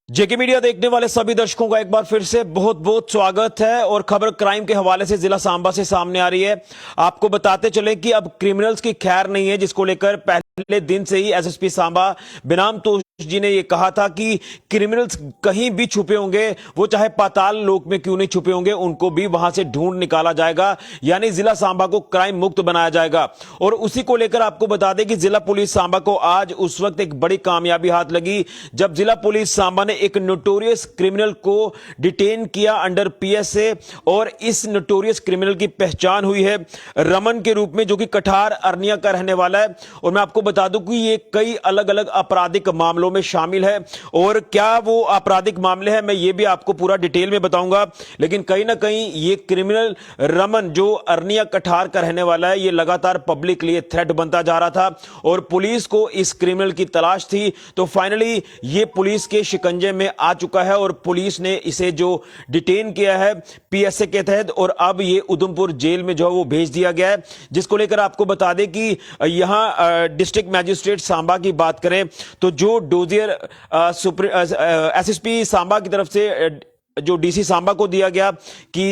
जेके media देखने वाले सभी दर्शकों का एक बार फिर से बहुत बहुत स्वागत है। और खबर क्राइम के हवाले से जिला सांबा से सामने आ रही है। आपको बताते चले कि अब क्रिमिनल्स की खैर नहीं है, जिसको लेकर पहले दिन से ही एसएसपी सांबा बेनाम तोश जी ने यह कहा था कि क्रिमिनल्स कहीं भी छुपे होंगे, वो चाहे पाताल लोक में क्यों नहीं छुपे होंगे, उनको भी वहां से ढूंढ निकाला जाएगा, यानी जिला सांबा को क्राइम मुक्त बनाया जाएगा। और उसी को लेकर आपको बता दें कि जिला पुलिस सांबा को आज उस वक्त एक बड़ी कामयाबी हाथ लगी जब जिला पुलिस सांबा ने एक नोटोरियस क्रिमिनल को डिटेन किया अंडर पीएसए। और इस नोटोरियस क्रिमिनल की पहचान हुई है रमन के रूप में, जो कि कठार अरनिया का रहने वाला है। और मैं आपको बता दूं कि ये कई अलग अलग आपराधिक मामलों में शामिल है, और क्या वो आपराधिक मामले हैं मैं ये भी आपको पूरा डिटेल में बताऊंगा। लेकिन कहीं ना कहीं ये क्रिमिनल रमन जो अरनिया कठार का रहने वाला है, ये लगातार पब्लिक लिए थ्रेट बनता जा रहा था और पुलिस को इस क्रिमिनल की तलाश थी। तो फाइनली ये पुलिस के शिकंजे में आ चुका है और पुलिस ने इसे जो डिटेन किया है पीएसए के तहत, और अब ये उधमपुर जेल में जो है वो भेज दिया गया है। जिसको लेकर आपको बता दें कि यहां डिस्ट्रिक्ट मैजिस्ट्रेट सांबा की बात करें तो जो डोजियर एसएसपी सांबा की तरफ से जो डीसी सांबा को दिया गया कि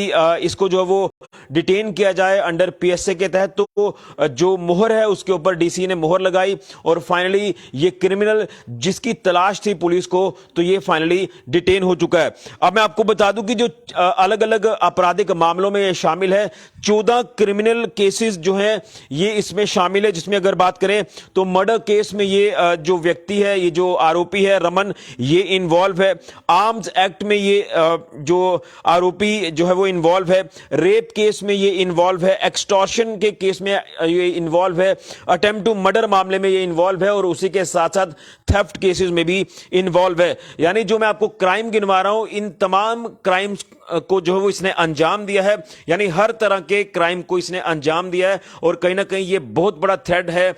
इसको जो है वो डिटेन किया जाए अंडर पीएसए के तहत, तो जो मोहर है उसके ऊपर डीसी ने मोहर लगाई और फाइनली ये क्रिमिनल जिसकी तलाश थी पुलिस को, तो ये फाइनली डिटेन हो चुका है। अब मैं आपको बता दूं कि जो अलग अलग आपराधिक मामलों में ये शामिल है, 14 क्रिमिनल केसेस जो हैं ये इसमें शामिल है। जिसमें अगर बात करें तो मर्डर केस में ये जो व्यक्ति है, ये जो आरोपी है रमन, ये इन्वॉल्व है। आर्म्स एक्ट में ये जो आरोपी जो है वो इन्वॉल्व है। रेप केस में ये इन्वॉल्व है। एक्सटॉर्शन के केस में ये इन्वॉल्व है। अटेम्प्ट टू मर्डर मामले में ये इन्वॉल्व है और उसी के साथ साथ थेफ्ट केसेस में भी इन्वॉल्व है। यानी जो मैं आपको क्राइम गिनवा रहा हूं, इन तमाम क्राइम्स को जो है वो इसने अंजाम दिया है, यानी हर तरह के क्राइम को इसने अंजाम दिया है। और कहीं ना कहीं ये बहुत बड़ा थ्रेट है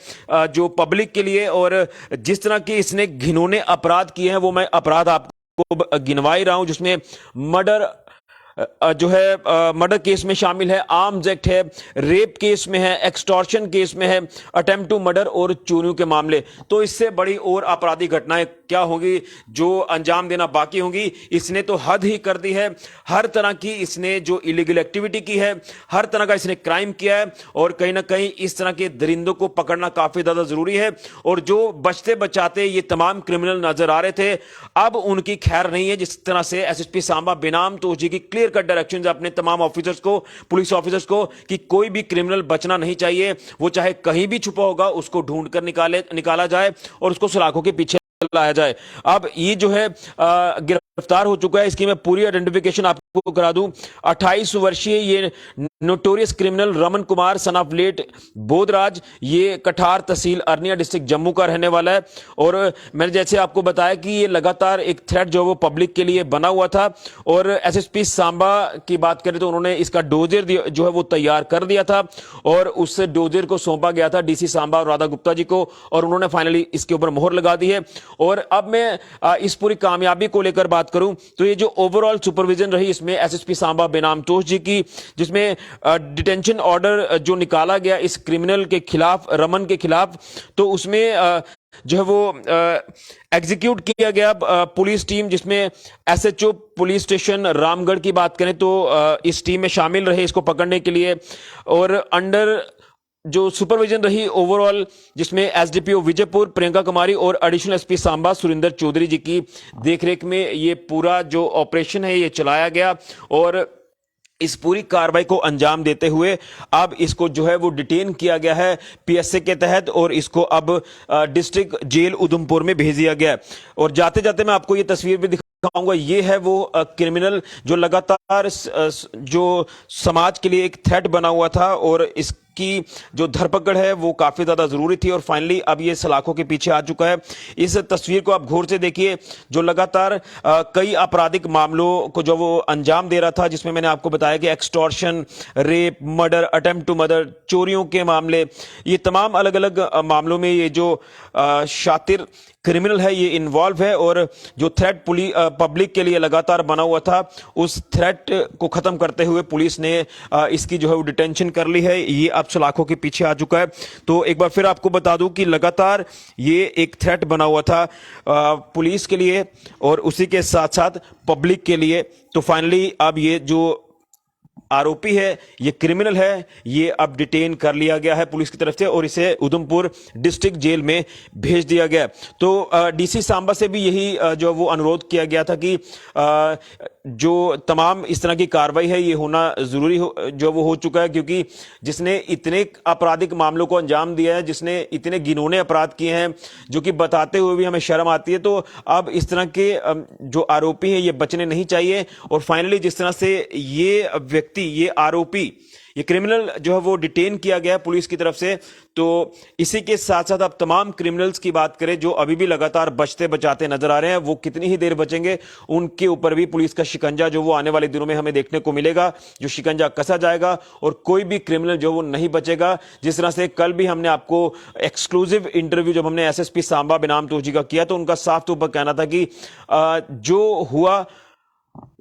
जो पब्लिक के लिए। और जिस तरह के इसने घिनौने अपराध किए हैं वो मैं अपराध आपको को गिनवा ही रहा हूं, जिसमें मर्डर जो है मर्डर केस में शामिल है, आर्म्स एक्ट है, रेप केस में है, एक्सटॉर्शन केस में है, अटेम्प्ट टू मर्डर और चोरियों के मामले। तो इससे बड़ी और आपराधिक घटनाएं क्या होंगी जो अंजाम देना बाकी होंगी। इसने तो हद ही कर दी है। हर तरह की इसने जो इलीगल एक्टिविटी की है, हर तरह का इसने क्राइम किया है। और कहीं ना कहीं इस तरह के दरिंदों को पकड़ना काफी ज्यादा जरूरी है। और जो बचते बचाते ये तमाम क्रिमिनल नजर आ रहे थे, अब उनकी खैर नहीं है। जिस तरह से एसएसपी सांबा बेनाम तोश जी की क्लियर कट डायरेक्शंस अपने तमाम ऑफिसर्स को, पुलिस ऑफिसर्स को, कि कोई भी क्रिमिनल बचना नहीं चाहिए। वो चाहे कहीं भी छुपा होगा उसको ढूंढकर निकाला जाए और उसको सलाखों के पीछे लाया जाए। अब ये जो है गिरफ्तार हो चुका है। इसकी मैं पूरी आइडेंटिफिकेशन आपको करा दूं। 28 वर्षीय ये notorious criminal Raman Kumar son of late Bodhraj, ये कठार तहसील अरनिया डिस्ट्रिक्ट जम्मू का रहने वाला है। और मैंने जैसे आपको बताया कि ये लगातार एक थ्रेट जो वो पब्लिक के लिए बना हुआ था। और एसएसपी सांबा की बात करें तो उन्होंने इसका डोजियर जो है वो तैयार कर दिया था और उस डोजियर को सौंपा गया था डीसी सांबा और राधा गुप्ता जी को, और उन्होंने फाइनली इसके ऊपर मोहर लगा दी है। और अब मैं इस पूरी कामयाबी को लेकर बात करूं तो ये जो ओवरऑल सुपरविजन रही इसमें एसएसपी सांबा बेनाम तोश जी की, जिसमें डिटेंशन ऑर्डर जो निकाला गया इस क्रिमिनल के खिलाफ, रमन के खिलाफ, तो उसमें जो है वो एग्जीक्यूट किया गया पुलिस टीम, जिसमें एसएचओ पुलिस स्टेशन रामगढ़ की बात करें तो इस टीम में शामिल रहे इसको पकड़ने के लिए। और अंडर जो सुपरविजन रही ओवरऑल, जिसमें एसडीपीओ विजयपुर प्रियंका कुमारी और एडिशनल एसपी सांबा सुरेंद्र चौधरी जी की देखरेख में ये पूरा जो ऑपरेशन है ये चलाया गया। और इस पूरी कार्रवाई को अंजाम देते हुए अब इसको जो है वो डिटेन किया गया है पीएसए के तहत, और इसको अब डिस्ट्रिक्ट जेल उधमपुर में भेज दिया गया है। और जाते जाते मैं आपको ये तस्वीर भी दिखाऊंगा। ये है वो क्रिमिनल जो लगातार जो समाज के लिए एक थ्रेट बना हुआ था, और इसकी जो धरपकड़ है वो काफी ज्यादा जरूरी थी। और फाइनली अब ये सलाखों के पीछे आ चुका है। इस तस्वीर को आप गौर से देखिए, जो लगातार कई आपराधिक मामलों को जो वो अंजाम दे रहा था, जिसमें मैंने आपको बताया कि extortion, rape, murder, attempt to murder, चोरियों के मामले, ये तमाम अलग अलग मामलों में ये जो शातिर क्रिमिनल है ये इन्वॉल्व है, और जो थ्रेट पब्लिक के लिए लगातार बना हुआ था, उस थ्रेट को खत्म करते हुए पुलिस ने इसकी जो है वो डिटेंशन कर ली है। ये अब सलाखों के पीछे आ चुका है। तो एक बार फिर आपको बता दूं कि लगातार ये एक थ्रेट बना हुआ था पुलिस के लिए और उसी के साथ साथ पब्लिक के लिए। तो फाइनली अब ये जो आरोपी है, ये क्रिमिनल है, ये अब डिटेन कर लिया गया है पुलिस की तरफ से और इसे उधमपुर डिस्ट्रिक्ट जेल में भेज दिया गया। तो डीसी सांबा से भी यही जो वो अनुरोध किया गया था कि जो तमाम इस तरह की कार्रवाई है ये होना जरूरी जो वो हो चुका है, क्योंकि जिसने इतने आपराधिक मामलों को अंजाम दिया है, जिसने इतने घिनौने अपराध किए हैं जो कि बताते हुए भी हमें शर्म आती है, तो अब इस तरह के जो आरोपी हैं ये बचने नहीं चाहिए। और फाइनली जिस तरह से ये व्यक्ति, ये आरोपी, ये क्रिमिनल जो है वो डिटेन किया गया पुलिस की तरफ से, तो इसी के साथ साथ अब तमाम क्रिमिनल्स की बात करें जो अभी भी लगातार बचते बचाते नजर आ रहे हैं, वो कितनी ही देर बचेंगे, उनके ऊपर भी पुलिस का शिकंजा जो वो आने वाले दिनों में हमें देखने को मिलेगा, जो शिकंजा कसा जाएगा और कोई भी क्रिमिनल जो वो नहीं बचेगा। जिस तरह से कल भी हमने आपको एक्सक्लूसिव इंटरव्यू जब हमने एसएसपी सांबा बेनाम तोजी का किया, तो उनका साफ तौर पर कहना था कि जो हुआ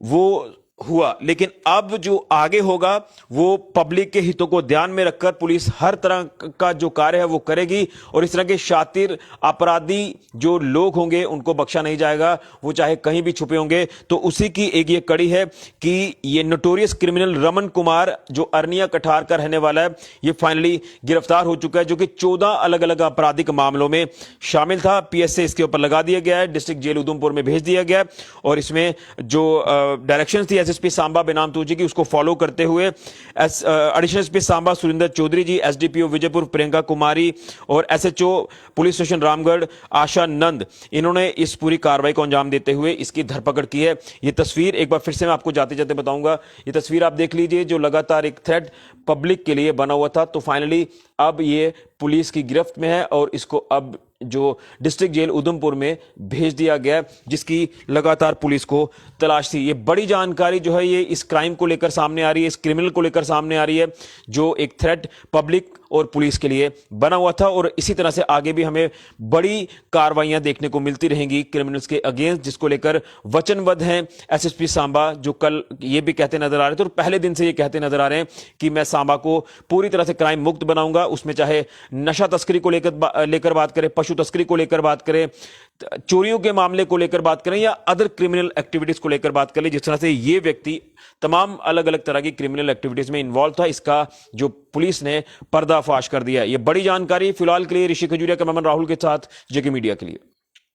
वो हुआ, लेकिन अब जो आगे होगा वो पब्लिक के हितों को ध्यान में रखकर पुलिस हर तरह का जो कार्य है वो करेगी और इस तरह के शातिर अपराधी जो लोग होंगे उनको बख्शा नहीं जाएगा, वो चाहे कहीं भी छुपे होंगे। तो उसी की एक ये कड़ी है कि ये नोटोरियस क्रिमिनल रमन कुमार जो अरनिया कठार का रहने वाला है, ये फाइनली गिरफ्तार हो चुका है, जो कि 14 अलग अलग आपराधिक मामलों में शामिल था। पीएसए इसके ऊपर लगा दिया गया है, डिस्ट्रिक्ट जेल उधमपुर में भेज दिया गया है और इसमें जो डायरेक्शन थी एसएसपी सांबा बेनाम तोजी की, उसको फॉलो करते हुए एडिशनल एसपी सांबा सुरेंद्र चौधरी जी, एसडीपीओ विजयपुर प्रियंका कुमारी और एसएचओ पुलिस स्टेशन रामगढ़ आशा नंद, इन्होंने इस पूरी कार्रवाई को अंजाम देते हुए इसकी धरपकड़ की है। ये तस्वीर एक बार फिर से मैं आपको जाते जाते बताऊंगा, ये तस्वीर आप देख लीजिए जो लगातार एक थ्रेट पब्लिक के लिए बना हुआ था। तो फाइनली अब ये पुलिस की गिरफ्त में है और इसको अब जो डिस्ट्रिक्ट जेल उधमपुर में भेज दिया गया, जिसकी लगातार पुलिस को तलाश थी। ये बड़ी जानकारी जो है ये इस क्राइम को लेकर सामने आ रही है, इस क्रिमिनल को लेकर सामने आ रही है जो एक थ्रेट पब्लिक और पुलिस के लिए बना हुआ था। और इसी तरह से आगे भी हमें बड़ी कार्रवाइयां देखने को मिलती रहेंगी क्रिमिनल्स के अगेंस्ट, जिसको लेकर वचनबद्ध हैं एसएसपी सांबा, जो कल ये भी कहते नजर आ रहे थे और पहले दिन से ये कहते नजर आ रहे हैं कि मैं सांबा को पूरी तरह से क्राइम मुक्त बनाऊंगा। उसमें चाहे नशा तस्करी को लेकर बात करें, पशु तस्करी को लेकर बात करें, चोरियों के मामले को लेकर बात करें या अदर क्रिमिनल एक्टिविटीज को लेकर बात करें, जिस तरह से ये व्यक्ति तमाम अलग अलग तरह की क्रिमिनल एक्टिविटीज में इन्वॉल्व था, इसका जो पुलिस ने पर्दाफाश कर दिया है। ये बड़ी जानकारी फिलहाल के लिए ऋषि खजूरिया, कैमरामैन राहुल के साथ जेके मीडिया के लिए।